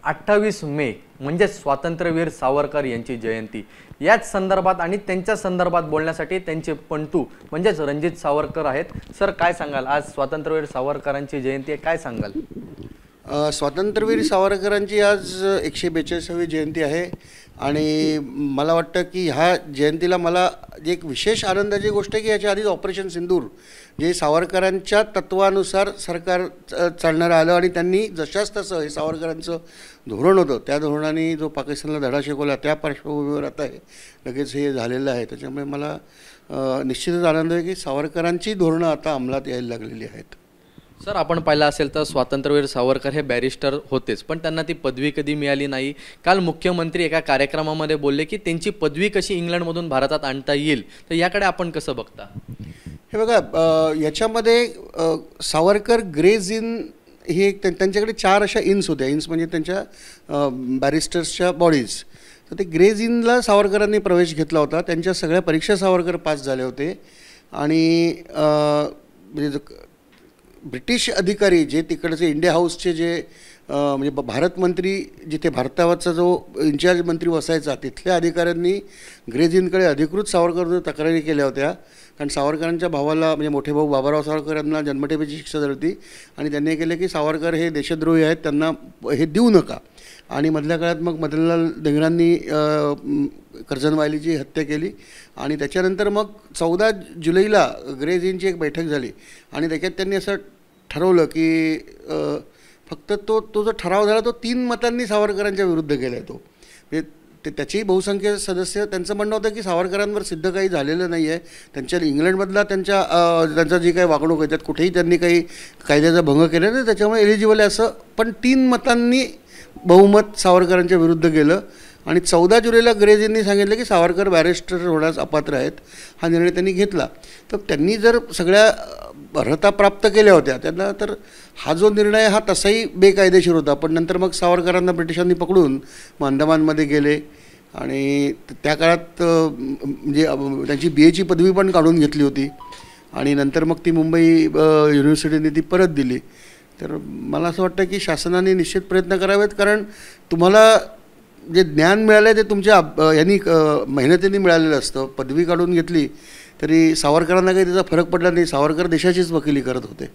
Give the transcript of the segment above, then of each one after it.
28 मे म्हणजे स्वातंत्र्यवीर सावरकर यांची जयंती। याच संदर्भात आणि त्यांच्या संदर्भात बोलण्यासाठी त्यांचे पंतू म्हणजेच रणजित सावरकर आहेत। सर काय सांगाल, आज स्वातंत्र्यवीर सावरकरांची जयंती आहे, काय सांगाल? स्वातंत्र्यवीर सावरकरांची आज 142वी जयंती आहे आणि मला वाटतं की ह्या जयंतीला मला एक विशेष आनंदाची गोष्ट आहे की याच्या आधीच ऑपरेशन सिंदूर जे सावरकरांच्या तत्वानुसार सरकार चालणार आलं आणि त्यांनी जशास तसं हे सावरकरांचं धोरण होतं त्या धोरणाने जो पाकिस्तानला धडा शिकवला त्या पार्श्वभूमीवर आता आहे लगेच हे झालेलं आहे। त्याच्यामुळे मला निश्चितच आनंद आहे की सावरकरांची धोरणं आता अंमलात यायला लागलेली आहेत। सर आपण पाहिलं असेल तर स्वातंत्र्यवीर सावरकर हे बॅरिस्टर होतेच, पण त्यांना ती पदवी कधी मिळाली नाही। काल मुख्यमंत्री एका कार्यक्रमामध्ये बोलले की त्यांची पदवी कशी इंग्लंडमधून भारतात आणता येईल, तर याकडे आपण कसं बघता? हे बघा, याच्यामध्ये सावरकर ग्रेज इन ही त्यांच्याकडे 4 अशा इन्स होत्या। इन्स म्हणजे त्यांच्या बॅरिस्टर्सच्या बॉडीज। तर ते ग्रेज इनला सावरकरांनी प्रवेश घेतला होता। त्यांच्या सगळ्या परीक्षा सावरकर पास झाले होते आणि म्हणजे ब्रिटिश अधिकारी जे तिकडचे इंडिया हाऊसचे जे म्हणजे भारत मंत्री जिथे भारताचा जो इन्चार्ज मंत्री बसायचा तिथल्या अधिकाऱ्यांनी ग्रेज इनकडे अधिकृत सावरकर तक्रारी केल्या होत्या, कारण सावरकरांच्या भावाला म्हणजे मोठे भाऊ बाबाराव सावरकर यांना जन्मठेपेची शिक्षा झाली होती आणि त्यांनी केले की सावरकर हे देशद्रोही आहेत, त्यांना हे देऊ नका। आणि मधल्या काळात मग मदनलाल धिंगरांनी कर्झनवालीची हत्या केली आणि त्याच्यानंतर मग 14 जुलैला ग्रेज इनची एक बैठक झाली आणि त्याच्यात त्यांनी असं ठरवलं की फक्त तो जो ठराव झाला तो 3 मतांनी सावरकरांच्या विरुद्ध केला आहे। तो म्हणजे त्याची बहुसंख्य सदस्य त्यांचं म्हणणं होतं की सावरकरांवर सिद्ध काही झालेलं नाही आहे, त्यांच्या इंग्लंडमधला त्यांचा जी काही वागणूक आहे त्यात कुठेही त्यांनी काही कायद्याचा भंग केला नाही, त्याच्यामुळे एलिजिबल आहे असं, पण 3 मतांनी बहुमत सावरकरांच्या विरुद्ध गेलं आणि 14 जुलैला ग्रेज यांनी सांगितलं की सावरकर बॅरिस्टर होण्यास अपात्र आहेत। हा निर्णय त्यांनी घेतला। तर त्यांनी जर सगळ्या अर्हता प्राप्त केल्या होत्या त्यांना, तर हा जो निर्णय हा तसाही बेकायदेशीर होता। पण नंतर मग सावरकरांना ब्रिटिशांनी पकडून मग अंदमानमध्ये गेले आणि त्या काळात म्हणजे त्यांची BAची पदवी पण काढून घेतली होती आणि नंतर मग ती मुंबई युनिव्हर्सिटीने ती परत दिली। तर मला असं वाटतं की शासनाने निश्चित प्रयत्न करावेत, कारण तुम्हाला जे ज्ञान मिळालं आहे ते तुमच्या यांनी मेहनतीने मिळालेलं असतं। पदवी काढून घेतली तरी सावरकरांना काही त्याचा फरक पडला नाही, सावरकर देशाचीच वकिली करत होते।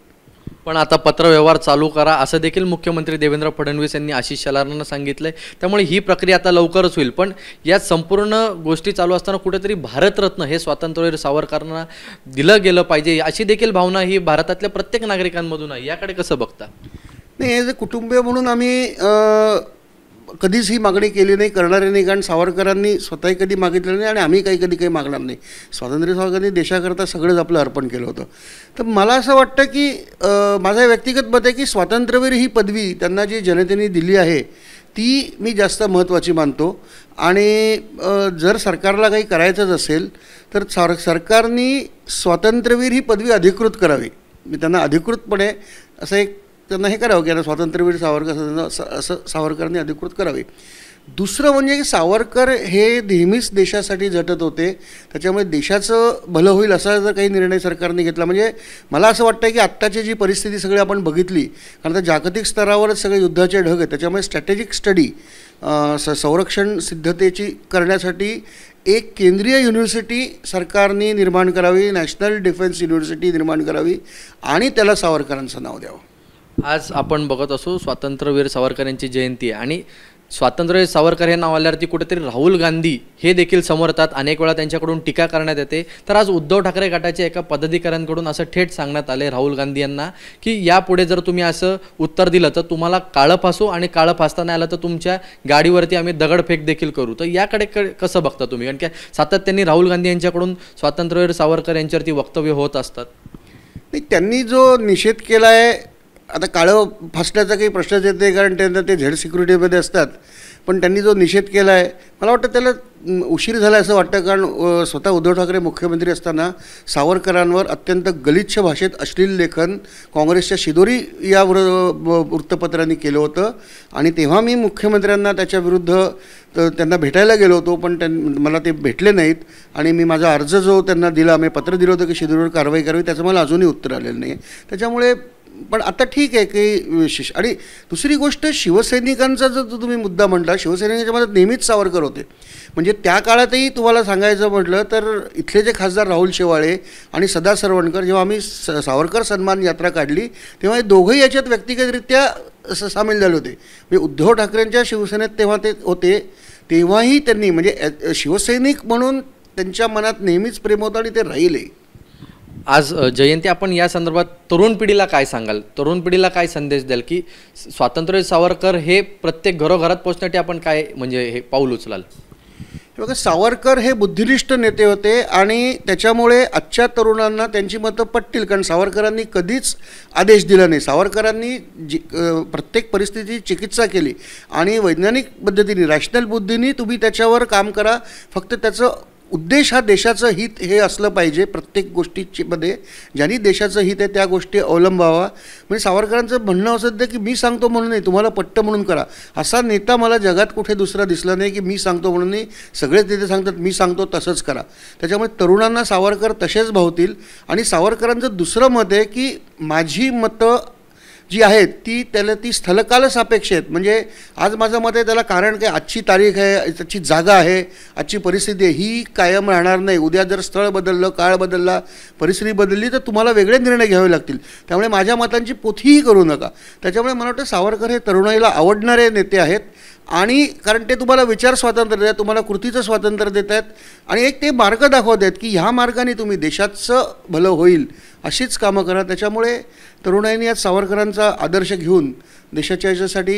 पण आता पत्रव्यवहार चालू करा असं देखील मुख्यमंत्री देवेंद्र फडणवीस यांनी आशिष शेलारांना सांगितलंय, त्यामुळे ही प्रक्रिया आता लवकरच होईल। पण या संपूर्ण गोष्टी चालू असताना कुठेतरी भारतरत्न हे स्वातंत्र्यवीर सावरकरांना दिलं गेलं पाहिजे अशी देखील भावना ही भारतातल्या प्रत्येक नागरिकांमधून आहे, याकडे कसं बघता? नाही, ॲज अ कुटुंबीय म्हणून आम्ही कधीच ही मागणी केली नाही, करणारे नाही, कारण सावरकरांनी स्वतःही कधी मागितलं नाही आणि आम्ही काही मागणार नाही। स्वातंत्र्य सावरकरांनी देशाकरता सगळंच आपलं अर्पण केलं होतं। तर मला असं वाटतं की माझं व्यक्तिगत मत आहे की स्वातंत्र्यवीर ही पदवी त्यांना जी जनतेने दिली आहे ती मी जास्त महत्त्वाची मानतो आणि जर सरकारला काही करायचंच असेल तर सरकारने स्वातंत्र्यवीर ही पदवी अधिकृत करावी। मी त्यांना अधिकृतपणे असं एक त्यांना हे करावं की आता स्वातंत्र्यवीर सावरकर असं सावरकरांनी अधिकृत करावे। दुसरं म्हणजे की सावरकर हे नेहमीच देशासाठी झटत होते, त्याच्यामुळे देशाचं भलं होईल असा जर काही निर्णय सरकारने घेतला, म्हणजे मला असं वाटतं की आत्ताची जी परिस्थिती सगळी आपण बघितली, कारण आता जागतिक स्तरावरच सगळे युद्धाचे ढग आहेत, त्याच्यामुळे स्ट्रॅटेजिक स्टडी संरक्षण सिद्धतेची करण्यासाठी एक केंद्रीय युनिव्हर्सिटी सरकारने निर्माण करावी, नॅशनल डिफेन्स युनिव्हर्सिटी निर्माण करावी आणि त्याला सावरकरांचं नाव द्यावं। आज आपण बघत असू स्वातंत्र्यवीर सावरकर यांची जयंती आहे आणि स्वातंत्र्यवीर सावरकर हे नाव आल्यावरती कुठेतरी राहुल गांधी हे देखील समोर येतात, अनेक वेळा त्यांच्याकडून टीका करण्यात येते। तर आज उद्धव ठाकरे गटाच्या एका पदाधिकाऱ्यांकडून असं थेट सांगण्यात आले राहुल गांधी यांना की यापुढे जर तुम्ही असं उत्तर दिलं तर तुम्हाला काळं फासू आणि काळं फासता नाही आलं तर तुमच्या गाडीवरती आम्ही दगडफेक देखील करू। तर याकडे कसं बघता तुम्ही, कारण की सातत्याने राहुल गांधी यांच्याकडून स्वातंत्र्यवीर सावरकर यांच्यावरती वक्तव्य होत असतात? नाही, त्यांनी जो निषेध केला आहे, आता काळं फासण्याचा काही प्रश्नच येत नाही, कारण त्यांना ते झेड सिक्युरिटीमध्ये असतात, पण त्यांनी जो निषेध केला आहे मला वाटतं त्याला उशीर झाला असं वाटतं, कारण स्वतः उद्धव ठाकरे मुख्यमंत्री असताना सावरकरांवर अत्यंत गलिच्छ भाषेत अश्लील लेखन काँग्रेसच्या शिदोरी या वृत्तपत्रांनी केलं होतं आणि तेव्हा मी मुख्यमंत्र्यांना त्याच्याविरुद्ध त्यांना भेटायला गेलो होतो, पण मला ते भेटले नाहीत आणि मी माझा अर्ज जो त्यांना दिला, मी पत्र दिलं होतं की शिदोरीवर कारवाई करावी, त्याचं मला अजूनही उत्तर आलेलं नाही। त्याच्यामुळे पण आता ठीक आहे की आणि दुसरी गोष्ट शिवसैनिकांचा जर तुम्ही मुद्दा म्हटला, शिवसैनिकांच्या मनात नेहमीच सावरकर होते. म्हणजे त्या काळातही तुम्हाला सांगायचं म्हटलं तर इथले जे खासदार राहुल शेवाळे आणि सदा सरवणकर, जेव्हा आम्ही सावरकर सन्मान यात्रा काढली तेव्हा हे दोघंही याच्यात व्यक्तिगतरित्या सामील झाले होते. म्हणजे उद्धव ठाकरेंच्या शिवसेनेत तेव्हा ते होते, तेव्हाही त्यांनी म्हणजे शिवसैनिक म्हणून त्यांच्या मनात नेहमीच प्रेम होतं आणि ते राहिले. आज जयंती, आपण या संदर्भात तरुण पिढीला काय सांगाल? तरुण पिढीला काय संदेश द्याल की स्वातंत्र्य सावरकर हे प्रत्येक घरोघरात पोहोचण्यासाठी आपण काय म्हणजे हे पाऊल उचलाल? बघा, सावरकर हे बुद्धिनिष्ठ नेते होते आणि त्याच्यामुळे आजच्या तरुणांना त्यांची मतं पटतील. कारण सावरकरांनी कधीच आदेश दिला नाही. सावरकरांनी प्रत्येक परिस्थितीची चिकित्सा केली आणि वैज्ञानिक पद्धतीने रॅशनल बुद्धीने तुम्ही त्याच्यावर काम करा. फक्त त्याचं उद्देश हा देशाचं हित हे असलं पाहिजे. प्रत्येक गोष्टीमध्ये ज्यांनी देशाचं हित आहे त्या गोष्टी अवलंबावा. म्हणजे सावरकरांचं म्हणणं असं होतं की मी सांगतो म्हणून नाही, तुम्हाला पट्ट म्हणून करा. असा नेता मला जगात कुठे दुसरा दिसला नाही की मी सांगतो म्हणून नाही, सगळेच नेते सांगतात मी सांगतो तसंच करा. त्याच्यामुळे तरुणांना सावरकर तसेच भावतील. आणि सावरकरांचं दुसरं मत आहे की माझी मतं जी आहेत ती स्थलकाल सापेक्ष आहेत. म्हणजे आज माझं मत आहे त्याला कारण काय, आजची तारीख आहे, त्याची जागा आहे, आजची परिस्थिती आहे, ही कायम राहणार नाही. उद्या जर स्थळ बदललं, काळ बदलला, परिस्थिती बदलली तर तुम्हाला वेगळे निर्णय घ्यावे लागतील. त्यामुळे माझ्या मतांची पोथीही करू नका. त्याच्यामुळे मला वाटतं सावरकर हे तरुणाईला आवडणारे नेते आहेत. आणि कारण ते तुम्हाला विचार स्वातंत्र्य देतात, तुम्हाला कृतीचं स्वातंत्र्य देत आहेत आणि एक ते मार्ग दाखवत आहेत की ह्या मार्गाने तुम्ही देशाचं भलं होईल अशीच कामं करा. त्याच्यामुळे तरुणाईने आज सावरकरांचा आदर्श घेऊन देशाच्या याच्यासाठी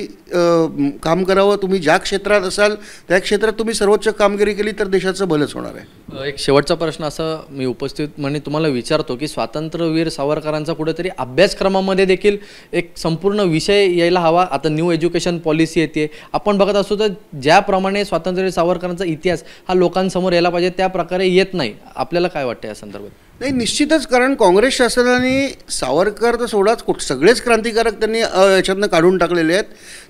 काम करावं. तुम्ही ज्या क्षेत्रात असाल त्या क्षेत्रात तुम्ही सर्वोच्च कामगिरी केली तर देशाचं भलंच होणार आहे. एक शेवटचा प्रश्न असा मी उपस्थित म्हणजे तुम्हाला विचारतो की स्वातंत्र्यवीर सावरकरांचा कुठेतरी अभ्यासक्रमामध्ये देखील एक संपूर्ण विषय यायला हवा. आता न्यू एज्युकेशन पॉलिसी येते, आपण बघत असतो तर ज्याप्रमाणे स्वातंत्र्यवीर सावरकरांचा इतिहास हा लोकांसमोर यायला पाहिजे त्या प्रकारे येत नाही. आपल्याला काय वाटतं या संदर्भात? नाही, निश्चितच. कारण काँग्रेस शासनाने सावरकर तर सोडाच सगळेच क्रांतिकारक त्यांनी याच्यातनं काढून टाकलेले आहेत.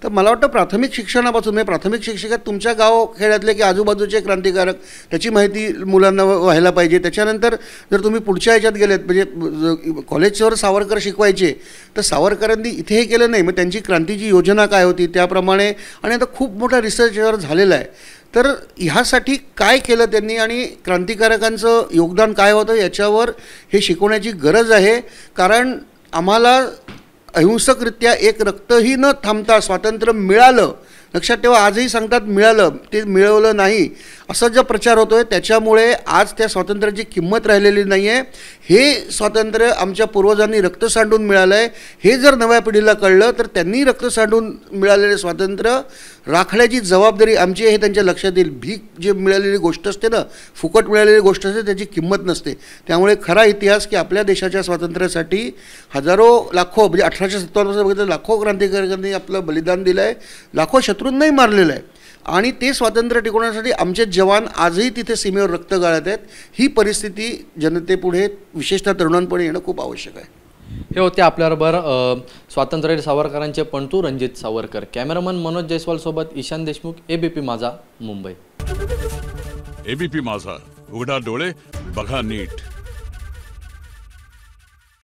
तर मला वाटतं प्राथमिक शिक्षणापासून म्हणजे प्राथमिक शिक्षकात तुमच्या गाव खेड्यातले की आजूबाजूचे क्रांतिकारक त्याची माहिती मुलांना व्हायला पाहिजे. त्याच्यानंतर जर तुम्ही पुढच्या ह्याच्यात गेलेत म्हणजे कॉलेजवर सावरकर शिकवायचे तर सावरकरांनी इथे हे केलं नाही. मग त्यांची क्रांतीची योजना काय होती त्याप्रमाणे आणि आता खूप मोठा रिसर्च यावर झालेला आहे. तर ह्यासाठी काय केलं त्यांनी आणि क्रांतिकारकांचं योगदान काय होतं याच्यावर हे शिकवण्याची गरज आहे. कारण आम्हाला अहिंसकरित्या एक रक्तही न थांबता स्वातंत्र्य मिळालं. लक्षात ठेवा, आजही सांगतात मिळालं, ते मिळवलं नाही असा जो प्रचार होतो आहे त्याच्यामुळे आज त्या स्वातंत्र्याची किंमत राहिलेली नाही आहे. हे स्वातंत्र्य आमच्या पूर्वजांनी रक्त सांडून मिळालं आहे हे जर नव्या पिढीला कळलं तर त्यांनी रक्त सांडून मिळालेले स्वातंत्र्य राखण्याची जबाबदारी आमची आहे हे त्यांच्या लक्षात येईल. भीक जी मिळालेली गोष्ट असते ना, फुकट मिळालेली गोष्ट असते, त्याची किंमत नसते. त्यामुळे खरा इतिहास की आपल्या देशाच्या स्वातंत्र्यासाठी हजारो लाखो म्हणजे 1857 बघितलं लाखो क्रांतिकारकांनी आपलं बलिदान दिलं आहे, लाखो शत्रूंनाही मारलेलं आहे. आणि ते स्वातंत्र्य टिकवण्यासाठी आमचे जवान आजही तिथे सीमेवर रक्त गाळत आहेत. ही परिस्थिती जनतेपुढे विशेषतः तरुणांपुढे येणं खूप आवश्यक आहे. हे होते आपल्याबरोबर स्वातंत्र्यवीर सावरकरांचे पणतू रणजित सावरकर. कॅमेरामन मनोज जयस्वाल सोबत ईशान देशमुख, एबीपी माझा, मुंबई. एबीपी माझा, उघडा डोळे बघा नीट.